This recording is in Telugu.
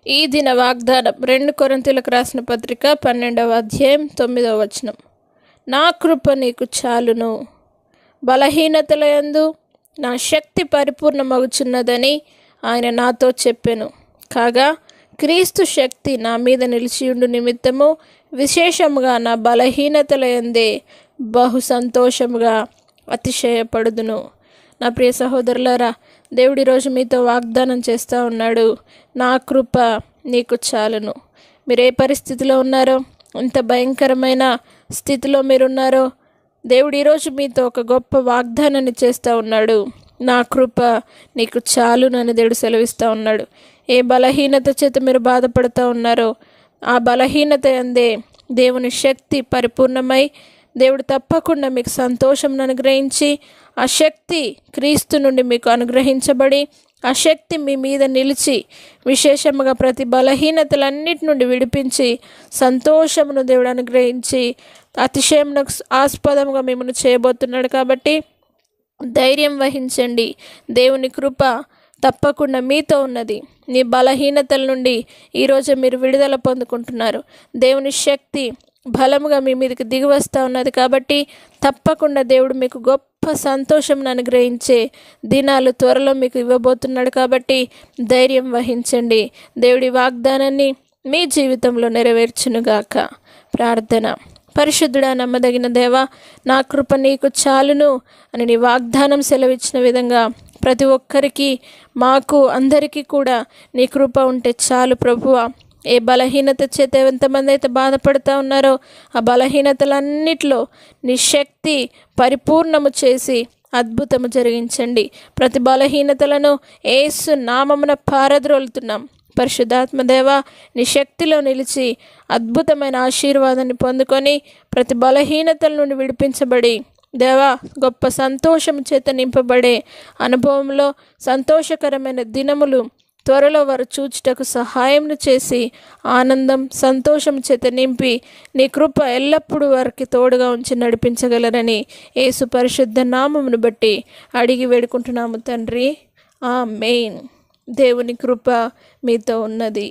ఈ దిన వాగ్దానం 2 కొరింథీయులకు రాసిన పత్రిక 12వ అధ్యాయం 9వ వచనం. నా కృప నీకు చాలును, బలహీనతల యందు నా శక్తి పరిపూర్ణమగుచున్నదని ఆయన నాతో చెప్పెను. కాగా క్రీస్తు శక్తి నా మీద నిలిచియుండు నిమిత్తము విశేషముగా నా బలహీనతల యందే బహు సంతోషముగా అతిశయపడుదును. నా ప్రియ సహోదరులారా, దేవుడి రోజు మీతో వాగ్దానం చేస్తూ ఉన్నాడు, నా కృప నీకు చాలును. మీరు ఏ పరిస్థితిలో ఉన్నారో, ఎంత భయంకరమైన స్థితిలో మీరున్నారో, దేవుడు ఈరోజు మీతో ఒక గొప్ప వాగ్దానాన్ని చేస్తూ ఉన్నాడు. నా కృప నీకు చాలునని దేవుడు సెలవిస్తూ ఉన్నాడు. ఏ బలహీనత చేత మీరు బాధపడుతూ ఉన్నారో, ఆ బలహీనత అందే దేవుని శక్తి పరిపూర్ణమై దేవుడు తప్పకుండా మీకు సంతోషం అనుగ్రహించి, ఆ శక్తి క్రీస్తు నుండి మీకు అనుగ్రహించబడి, ఆ శక్తి మీ మీద నిలిచి విశేషముగా ప్రతి బలహీనతలన్నిటి నుండి విడిపించి సంతోషమును దేవుడు అనుగ్రహించి అతిశయమునకు ఆస్పదంగా మిమ్మల్ని చేయబోతున్నాడు. కాబట్టి ధైర్యం వహించండి. దేవుని కృప తప్పకుండా మీతో ఉన్నది. నీ బలహీనతల నుండి ఈరోజు మీరు విడుదల పొందుకుంటున్నారు. దేవుని శక్తి బలముగా మీ మీదకి దిగి వస్తూ ఉన్నది. కాబట్టి తప్పకుండా దేవుడు మీకు గొప్ప సంతోషం అనుగ్రహించే దినాలు త్వరలో మీకు ఇవ్వబోతున్నాడు. కాబట్టి ధైర్యం వహించండి. దేవుడి వాగ్దానాన్ని మీ జీవితంలో నెరవేర్చునుగాక. ప్రార్థన. పరిశుద్ధుడా, నమ్మదగిన దేవా, నా కృప నీకు చాలును అని నీ వాగ్దానం సెలవిచ్చిన విధంగా ప్రతి ఒక్కరికి, మాకు అందరికీ కూడా నీ కృప ఉంటే చాలు ప్రభువా. ఏ బలహీనత చేత ఎంతమంది అయితే బాధపడుతూ ఉన్నారో, ఆ బలహీనతలన్నిటిలో నీ శక్తి పరిపూర్ణము చేసి అద్భుతము జరిగించండి. ప్రతి బలహీనతలను యేసు నామమున పారద్రోలుతున్నాం. పరిశుద్ధాత్మదేవ, నీ శక్తిలో నిలిచి అద్భుతమైన ఆశీర్వాదాన్ని పొందుకొని ప్రతి బలహీనతల నుండి విడిపించబడి దేవా గొప్ప సంతోషం చేత నింపబడే అనుభవంలో సంతోషకరమైన దినములు త్వరలో వారు చూచుటకు సహాయం చేసి ఆనందం సంతోషం చేత నింపి నీ కృప ఎల్లప్పుడూ వారికి తోడుగా ఉంచి నడిపించగలరని యేసు పరిశుద్ధ నామమును బట్టి అడిగి వేడుకుంటున్నాము తండ్రి. ఆమేన్. దేవుని కృప మీతో ఉన్నది.